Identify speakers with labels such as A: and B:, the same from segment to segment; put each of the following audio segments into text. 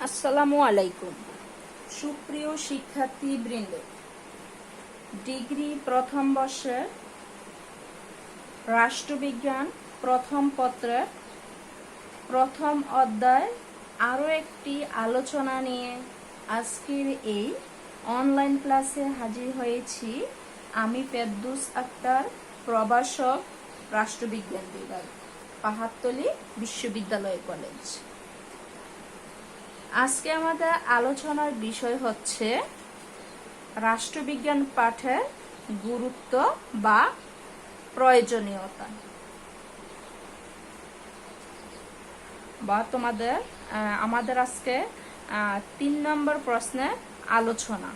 A: আসসালামু আলাইকুম সুপ্রিয় শিক্ষার্থীবৃন্দ, ডিগ্রি প্রথম বর্ষের রাষ্ট্রবিজ্ঞান প্রথম পত্রের প্রথম অধ্যায় আরও একটি আলোচনা নিয়ে আজকের এই অনলাইন ক্লাসে হাজির হয়েছি। আমি ফেরদৌস আক্তার, প্রভাষক, রাষ্ট্রবিজ্ঞান বিভাগ, পাহাড়তলী বিশ্ববিদ্যালয় কলেজ। আজকে আমাদের আলোচনার বিষয় হচ্ছে রাষ্ট্রবিজ্ঞান পাঠের গুরুত্ব বা প্রয়োজনীয়তা, বা আমাদের আজকে 3 নম্বর প্রশ্নের আলোচনা।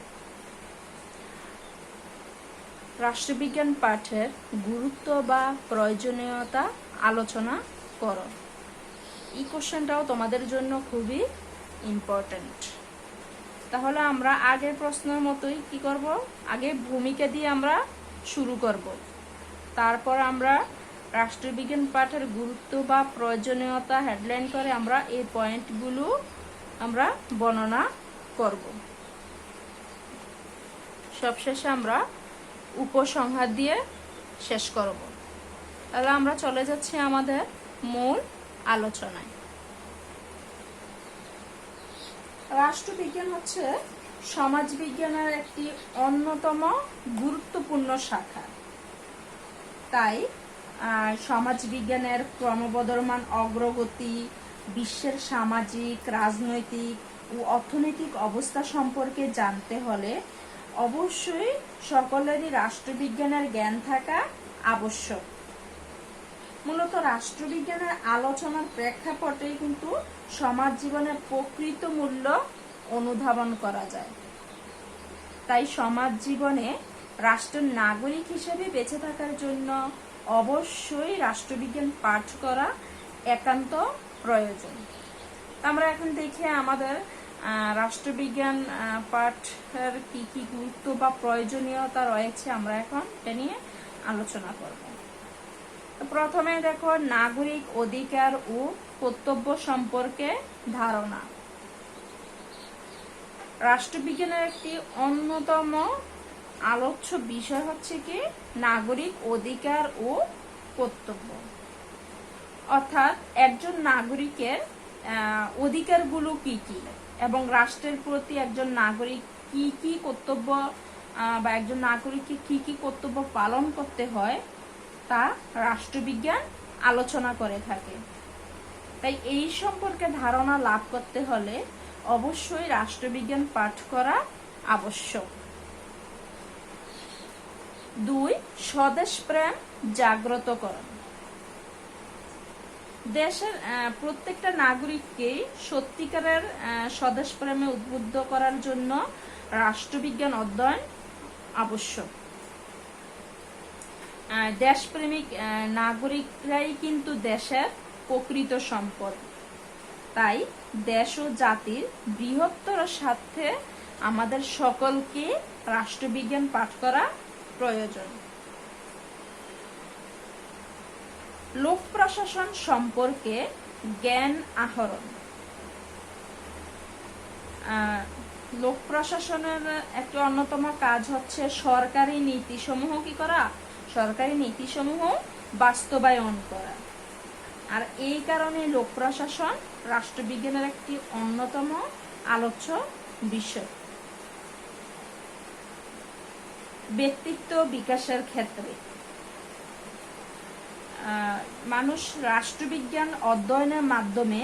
A: রাষ্ট্রবিজ্ঞান পাঠের গুরুত্ব বা প্রয়োজনীয়তা আলোচনা করো। এই কোশ্চেনটাও তোমাদের জন্য খুবই ইম্পর্টেন্ট। তাহলে আমরা আগের প্রশ্নের মতোই কি করব, আগে ভূমিকা দিয়ে আমরা শুরু করব, তারপর আমরা রাষ্ট্রবিজ্ঞান পাঠের গুরুত্ব বা প্রয়োজনীয়তা হেডলাইন করে আমরা এই পয়েন্টগুলো আমরা বর্ণনা করব। সবশেষে আমরা উপসংহার দিয়ে শেষ করব। তাহলে আমরা চলে যাচ্ছি আমাদের মূল আলোচনায়। রাষ্ট্রবিজ্ঞান হচ্ছে সমাজবিজ্ঞানের একটি অন্যতম গুরুত্বপূর্ণ শাখা। তাই সমাজবিজ্ঞানের ক্রমবর্ধমান অগ্রগতি, বিশ্বের সামাজিক, রাজনৈতিক ও অর্থনৈতিক অবস্থা সম্পর্কে জানতে হলে অবশ্যই সকলেরই রাষ্ট্রবিজ্ঞানের জ্ঞান থাকা আবশ্যক। মূলত রাষ্ট্রবিজ্ঞানের আলোচনার প্রেক্ষাপটে কিন্তু সমাজ জীবনের প্রকৃত মূল্য অনুধাবন করা যায়। তাই সমাজ জীবনে রাষ্ট্রের নাগরিক হিসেবে বেঁচে থাকার জন্য অবশ্যই রাষ্ট্রবিজ্ঞান পাঠ করা একান্ত প্রয়োজন। আমরা এখন দেখি আমাদের রাষ্ট্রবিজ্ঞান পাঠের কি কি গুরুত্ব বা প্রয়োজনীয়তা রয়েছে, আমরা এখন এটা নিয়ে আলোচনা করব। প্রথমে দেখো, নাগরিক অধিকার ও কর্তব্য সম্পর্কে ধারণা। রাষ্ট্রবিজ্ঞানের একটি অন্যতম আলোচ্য বিষয় হচ্ছে কি নাগরিক অধিকার ও কর্তব্য, অর্থাৎ একজন নাগরিকের অধিকারগুলো কি কি এবং রাষ্ট্রের প্রতি একজন নাগরিক কি কি কর্তব্য বা একজন নাগরিককে কি কি কর্তব্য পালন করতে হয় তা রাষ্ট্রবিজ্ঞান আলোচনা করে থাকে। তাই এই সম্পর্কে ধারণা লাভ করতে হলে অবশ্যই রাষ্ট্রবিজ্ঞান পাঠ করা আবশ্যক। 2. স্বদেশপ্রেম জাগ্রতকরণ। দেশের প্রত্যেকটা নাগরিককে সত্যিকারের স্বদেশপ্রেমে উদ্বুদ্ধ করার জন্য রাষ্ট্রবিজ্ঞান অধ্যয়ন আবশ্যক। দেশপ্রেমিক নাগরিকরাই কিন্তু দেশের প্রকৃত সম্পদ। তাই দেশ ও জাতির বৃহত্তর স্বার্থে আমাদের সকলকে রাষ্ট্রবিজ্ঞান পাঠ করা প্রয়োজন। লোক প্রশাসন সম্পর্কে জ্ঞান আহরণ। লোক প্রশাসনের একটি অন্যতম কাজ হচ্ছে সরকারি নীতিসমূহ কি করা, সরকারি নীতিসমূহ বাস্তবায়ন করা। আর এই কারণে লোক প্রশাসন রাষ্ট্রবিজ্ঞানের একটি অন্যতম আলোচ্য বিষয়। ব্যক্তিত্ব বিকাশের ক্ষেত্রে মানুষ রাষ্ট্রবিজ্ঞান অধ্যয়নের মাধ্যমে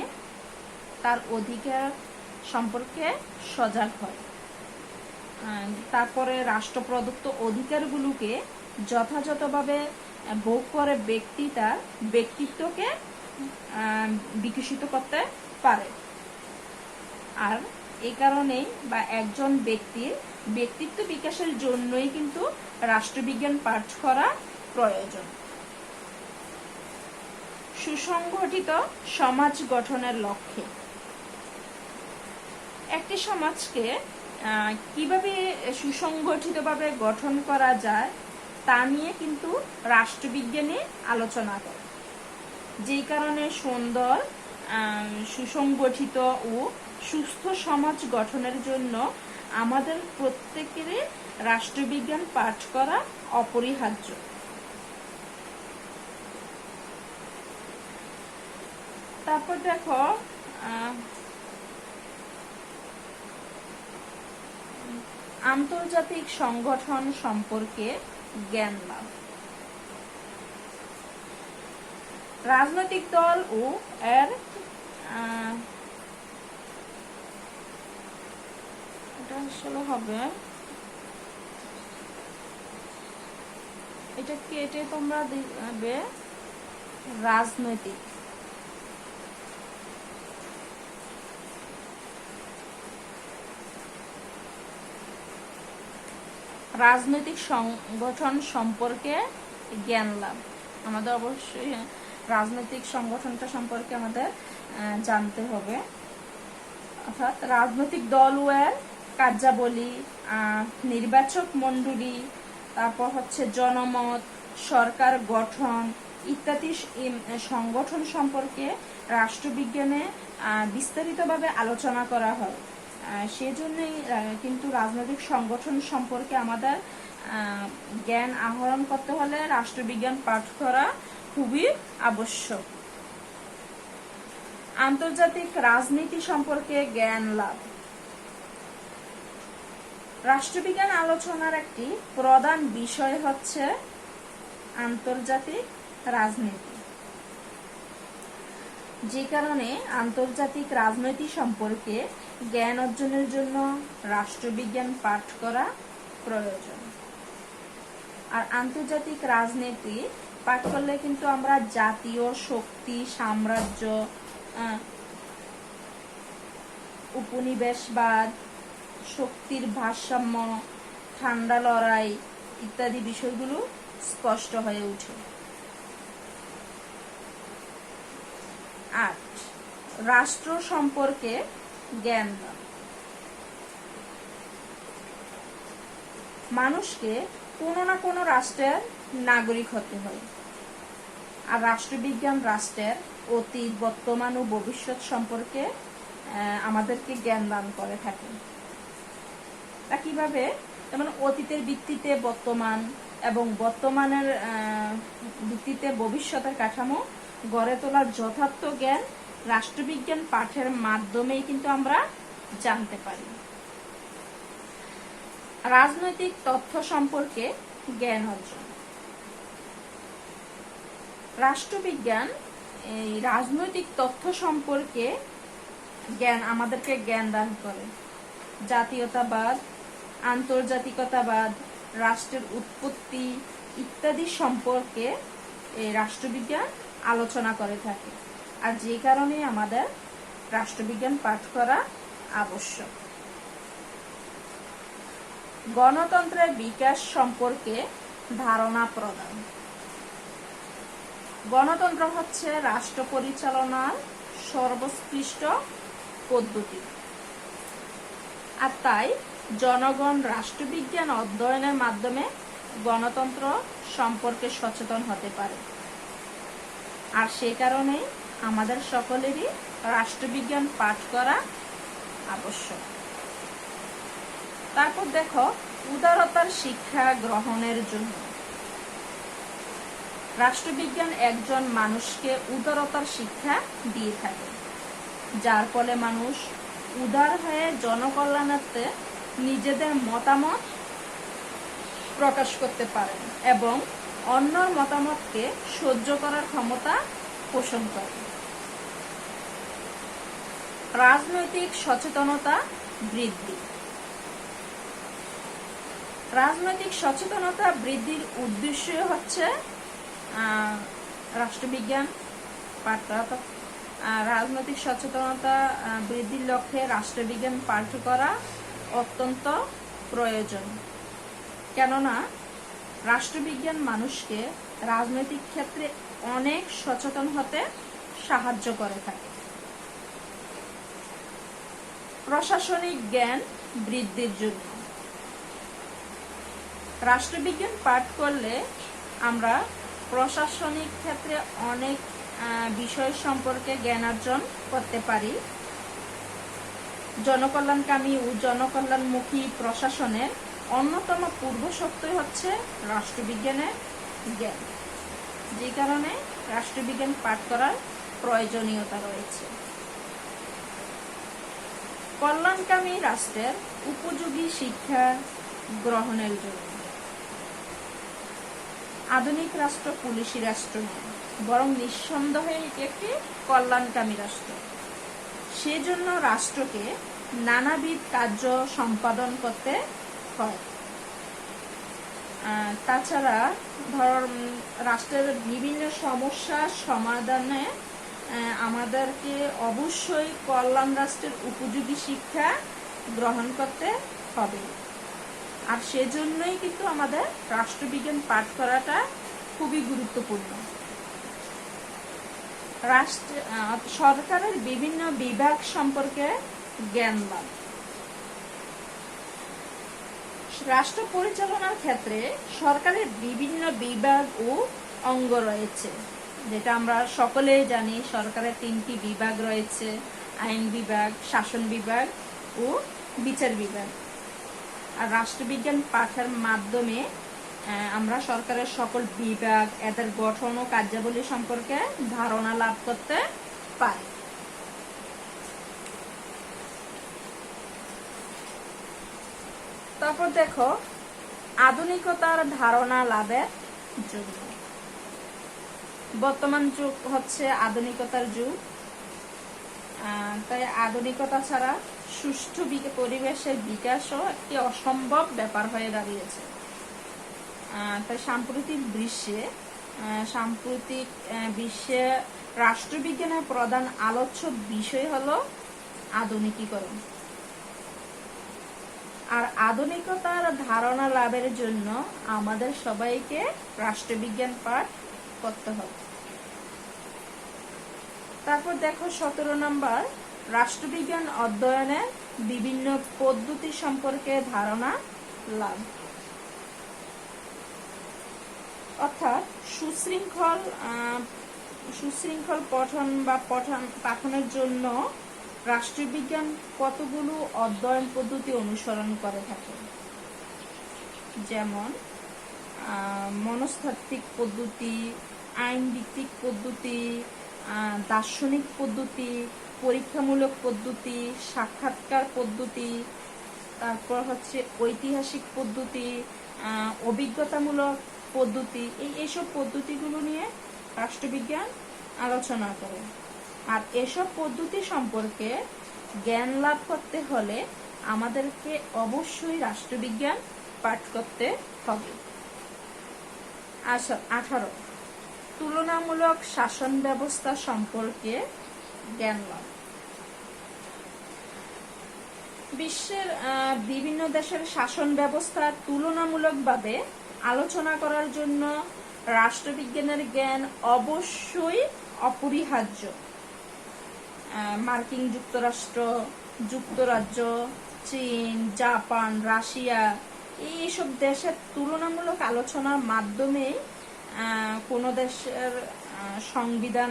A: তার অধিকার সম্পর্কে সজাগ হয়। তারপরে রাষ্ট্র প্রদত্ত অধিকারগুলোকে যথাযথভাবে ভোগ করে ব্যক্তি তার ব্যক্তিত্বকে বিকশিত করতে পারে। আর এই কারণেই বা একজন ব্যক্তির ব্যক্তিত্ব বিকাশের জন্যই কিন্তু রাষ্ট্রবিজ্ঞান পাঠ করা প্রয়োজন। সুসংগঠিত সমাজ গঠনের লক্ষ্যে একটি সমাজকে কিভাবে সুসংগঠিতভাবে গঠন করা যায় তা নিয়ে কিন্তু রাষ্ট্রবিজ্ঞানে আলোচনা করে। যেই কারণে সুন্দর সুসংগঠিত ও সুস্থ সমাজ গঠনের জন্য আমাদের প্রত্যেকেরই রাষ্ট্রবিজ্ঞান পাঠ করা অপরিহার্য। তারপর দেখো আন্তর্জাতিক সংগঠন সম্পর্কে জ্ঞান লাভ। রাজনৈতিক দল ও এর এটা আসলে হবে, এটা কেটে তোমরা দিবে রাজনৈতিক। রাজনৈতিক সংগঠন সম্পর্কে জ্ঞান লাভ। আমাদের অবশ্যই রাজনৈতিক সংগঠনটা সম্পর্কে আমাদের জানতে হবে। অর্থাৎ রাজনৈতিক দল ও এর কার্যাবলী, নির্বাচক মণ্ডলী, তারপর হচ্ছে জনমত, সরকার গঠন ইত্যাদি সংগঠন সম্পর্কে রাষ্ট্রবিজ্ঞানে বিস্তারিতভাবে আলোচনা করা হয়। সেজন্যই কিন্তু রাজনৈতিক সংগঠন সম্পর্কে আমাদের জ্ঞান আহরণ করতে হলে রাষ্ট্রবিজ্ঞান পাঠ করা খুবই আবশ্যক। আন্তর্জাতিক রাজনীতি সম্পর্কে জ্ঞান লাভ। রাষ্ট্রবিজ্ঞান আলোচনার একটি প্রধান বিষয় হচ্ছে আন্তর্জাতিক রাজনীতি, যে কারণে আন্তর্জাতিক রাজনীতি সম্পর্কে জ্ঞান অর্জনের জন্য রাষ্ট্রবিজ্ঞান পাঠ করা প্রয়োজন। আর আন্তর্জাতিক রাজনীতি পাঠ করলে কিন্তু আমরা জাতীয় শক্তি, সাম্রাজ্য, উপনিবেশবাদ, শক্তির ভারসাম্য, ঠান্ডা লড়াই ইত্যাদি বিষয়গুলো স্পষ্ট হয়ে ওঠে। 8 রাষ্ট্র সম্পর্কে জ্ঞান দাও। মানুষকে কোনো না কোনো রাষ্ট্রের নাগরিক হতে হয়, আর রাষ্ট্রবিজ্ঞান রাষ্ট্রের অতীত, বর্তমান ও ভবিষ্যৎ সম্পর্কে আমাদেরকে জ্ঞান দান করে থাকে। তা কিভাবে? যেমন অতীতের ভিত্তিতে বর্তমান এবং বর্তমানের ভিত্তিতে ভবিষ্যতের কাঠামো গড়ে তোলার যথার্থ জ্ঞান রাষ্ট্রবিজ্ঞান পাঠের মাধ্যমেই কিন্তু আমরা জানতে পারি। রাজনৈতিক তথ্য সম্পর্কে জ্ঞান অর্জন। রাষ্ট্রবিজ্ঞান এই রাজনৈতিক তথ্য সম্পর্কে আমাদেরকে জ্ঞান দান করে। জাতীয়তাবাদ, আন্তর্জাতিকতাবাদ, রাষ্ট্রের উৎপত্তি ইত্যাদি সম্পর্কে এই রাষ্ট্রবিজ্ঞান আলোচনা করে থাকে, আর যে কারণে আমাদের রাষ্ট্রবিজ্ঞান পাঠ করা আবশ্যক। গণতন্ত্রের বিকাশ সম্পর্কে ধারণা প্রদান। গণতন্ত্র হচ্ছে রাষ্ট্র পরিচালনার সর্বোৎকৃষ্ট পদ্ধতি, আর তাই জনগণ রাষ্ট্রবিজ্ঞান অধ্যয়নের মাধ্যমে গণতন্ত্র সম্পর্কে সচেতন হতে পারে। আর সেই কারণে আমাদের সকলেরই রাষ্ট্রবিজ্ঞান পাঠ করা আবশ্যক। তারপর দেখো উদারতার শিক্ষা গ্রহণের জন্য। রাষ্ট্রবিজ্ঞান একজন মানুষকে উদারতার শিক্ষা দিয়ে থাকে, যার ফলে মানুষ উদার হয়ে জনকল্যাণার্থে নিজেদের মতামত প্রকাশ করতে পারেন এবং অন্যর মতামতকে সহ্য করার ক্ষমতা পোষণ করে। রাজনৈতিক সচেতনতা বৃদ্ধি। রাজনৈতিক সচেতনতা বৃদ্ধির উদ্দেশ্য হচ্ছে রাষ্ট্রবিজ্ঞান পাঠ করা। রাজনৈতিক সচেতনতা বৃদ্ধির লক্ষ্যে রাষ্ট্রবিজ্ঞান পাঠ করা অত্যন্ত প্রয়োজন, কেননা রাষ্ট্রবিজ্ঞান মানুষকে রাজনৈতিক ক্ষেত্রে অনেক সচেতন হতে সাহায্য করে থাকে। প্রশাসনিক জ্ঞান বৃদ্ধির জন্য। রাষ্ট্রবিজ্ঞান পাঠ করলে আমরা প্রশাসনিক ক্ষেত্রে অনেক বিষয় সম্পর্কে জ্ঞান অর্জন করতে পারি। জনকল্যাণকামী ও জনকল্যাণমুখী প্রশাসনের অন্যতম পূর্ব শর্তই হচ্ছে রাষ্ট্রবিজ্ঞানের জ্ঞান, যে কারণে রাষ্ট্রবিজ্ঞান পাঠ করার প্রয়োজনীয়তা রয়েছে। কল্যাণকামী রাষ্ট্রের উপযোগী শিক্ষা গ্রহণের জন্য আধুনিক রাষ্ট্র পুলিশি রাষ্ট্র নয়, বরং নিঃসন্দেহে এটি একটি কল্যাণকামী রাষ্ট্র। সেজন্য রাষ্ট্রকে নানাবিধ কার্য সম্পাদন করতে হয়। তাছাড়া রাষ্ট্রের বিভিন্ন সমস্যা সমাধানে আমাদেরকে অবশ্যই কল্যাণ রাষ্ট্রের উপযোগী শিক্ষা গ্রহণ করতে হবে। আর সেজন্যই কিন্তু আমাদের রাষ্ট্রবিজ্ঞান পাঠ করাটা খুবই গুরুত্বপূর্ণ। সরকারের বিভিন্ন বিভাগ সম্পর্কে জ্ঞান লাভ। রাষ্ট্র পরিচালনার ক্ষেত্রে সরকারের বিভিন্ন বিভাগ ও অঙ্গ রয়েছে, যেটা আমরা সকলেই জানি। সরকারের 3টি বিভাগ রয়েছে: আইন বিভাগ, শাসন বিভাগ ও বিচার বিভাগ। আর রাষ্ট্রবিজ্ঞান পাঠের মাধ্যমে আমরা সরকারের সকল বিভাগ, এদের গঠন ও কার্যাবলী সম্পর্কে ধারণা লাভ করতে পারি। তারপর দেখো, আধুনিকতার ধারণা লাভের জন্য। বর্তমান যুগ হচ্ছে আধুনিকতার যুগ। তাই আধুনিকতা ছাড়া সুষ্ঠু পরিবেশের বিকাশও একটি অসম্ভব ব্যাপার হয়ে দাঁড়িয়েছে। তাই সাম্প্রতিক বিশ্বে রাষ্ট্রবিজ্ঞানের প্রধান আলোচ্য বিষয় হলো আধুনিকীকরণ। আর আধুনিকতার ধারণা লাভের জন্য আমাদের সবাইকে রাষ্ট্রবিজ্ঞান পাঠ করতে হবে। তারপর দেখো 17 নম্বর, রাষ্ট্রবিজ্ঞান অধ্যয়নের বিভিন্ন পদ্ধতি সম্পর্কে ধারণা লাভ। অর্থাৎ সুশৃঙ্খল পাঠনের জন্য রাষ্ট্রবিজ্ঞান কতগুলো অধ্যয়ন পদ্ধতি অনুসরণ করে থাকে, যেমন মনস্তাত্ত্বিক পদ্ধতি, আইন ভিত্তিক পদ্ধতি, দার্শনিক পদ্ধতি, পরীক্ষামূলক পদ্ধতি, সাক্ষাৎকার পদ্ধতি, তারপর হচ্ছে ঐতিহাসিক পদ্ধতি, অভিজ্ঞতামূলক পদ্ধতি। এইসব পদ্ধতিগুলো নিয়ে রাষ্ট্রবিজ্ঞান আলোচনা করে। আর এসব পদ্ধতি সম্পর্কে জ্ঞান লাভ করতে হলে আমাদেরকে অবশ্যই রাষ্ট্রবিজ্ঞান পাঠ করতে হবে। 18, তুলনামূলক শাসন ব্যবস্থা সম্পর্কে জ্ঞান লাভ। বিশ্বের বিভিন্ন দেশের শাসন ব্যবস্থা তুলনামূলকভাবে আলোচনা করার জন্য রাষ্ট্রবিজ্ঞানের জ্ঞান অবশ্যই অপরিহার্য। মার্কিন যুক্তরাষ্ট্র, যুক্তরাজ্য, চীন, জাপান, রাশিয়া, এইসব দেশের তুলনামূলক আলোচনার মাধ্যমে কোনো দেশের সংবিধান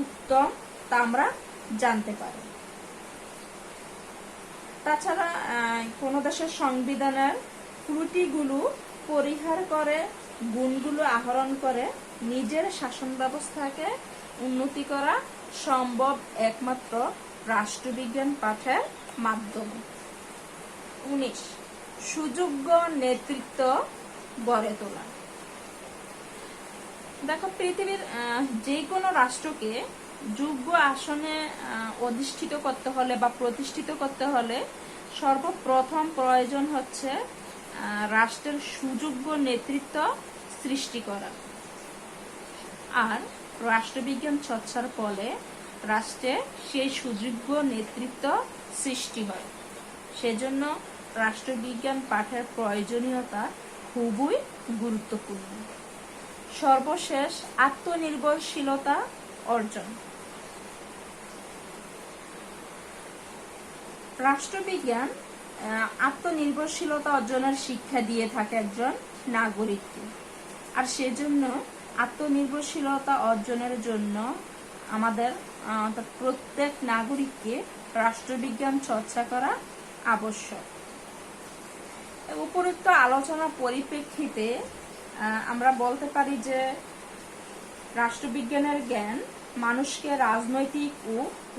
A: উত্তম তা আমরা জানতে পারি। তাছাড়া কোনো দেশের সংবিধানের ত্রুটিগুলো পরিহার করে, গুণগুলো আহরণ করে নিজের শাসন ব্যবস্থাকে উন্নতি করা সম্ভব একমাত্র রাষ্ট্রবিজ্ঞান পাঠের মাধ্যমে। 19, সুযোগ্য নেতৃত্ব গড়ে তোলা। দেখো, পৃথিবীর যে কোনো রাষ্ট্রকে যোগ্য আসনে অধিষ্ঠিত করতে হলে বা প্রতিষ্ঠিত করতে হলে সর্বপ্রথম প্রয়োজন হচ্ছে রাষ্ট্রের সুযোগ্য নেতৃত্ব সৃষ্টি করা। আর রাষ্ট্রবিজ্ঞান চর্চার ফলে রাষ্ট্রে সেই সুযোগ্য নেতৃত্ব সৃষ্টি হয়। সেজন্য রাষ্ট্রবিজ্ঞান পাঠের প্রয়োজনীয়তা খুবই গুরুত্বপূর্ণ। সর্বশেষ, আত্মনির্ভরশীলতা অর্জন। রাষ্ট্রবিজ্ঞান আত্মনির্ভরশীলতা অর্জনের শিক্ষা দিয়ে থাকে একজন নাগরিককে। আর সেজন্য আত্মনির্ভরশীলতা অর্জনের জন্য আমাদের অর্থাৎ প্রত্যেক নাগরিককে রাষ্ট্রবিজ্ঞান চর্চা করা আবশ্যক। উপরোক্ত আলোচনার পরিপ্রেক্ষিতে আমরা বলতে পারি যে রাষ্ট্রবিজ্ঞানের জ্ঞান মানুষকে রাজনৈতিক ও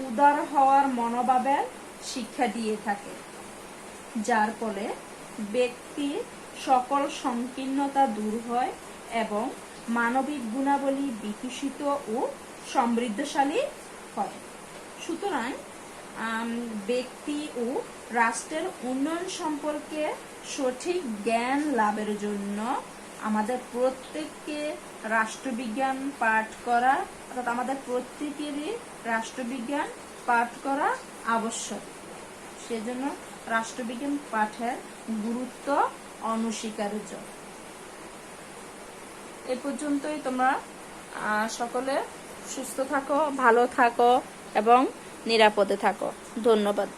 A: উদার হওয়ার মনোভাবের শিক্ষা দিয়ে থাকে, যার ফলে ব্যক্তির সকল সংকীর্ণতা দূর হয় এবং মানবিক গুণাবলী বিকশিত ও সমৃদ্ধশালী হয়। সুতরাং ব্যক্তি ও রাষ্ট্রের উন্নয়ন সম্পর্কে সঠিক জ্ঞান লাভের জন্য আমাদের প্রত্যেককে রাষ্ট্রবিজ্ঞান পাঠ করা, অর্থাৎ আমাদের প্রত্যেকেরই রাষ্ট্রবিজ্ঞান পাঠ করা আবশ্যক। সেজন্য রাষ্ট্রবিজ্ঞান পাঠের গুরুত্ব অনস্বীকার্য। এ পর্যন্তই। তোমরা সকলে সুস্থ থাকো, ভালো থাকো এবং নিরাপদে থাকো। ধন্যবাদ।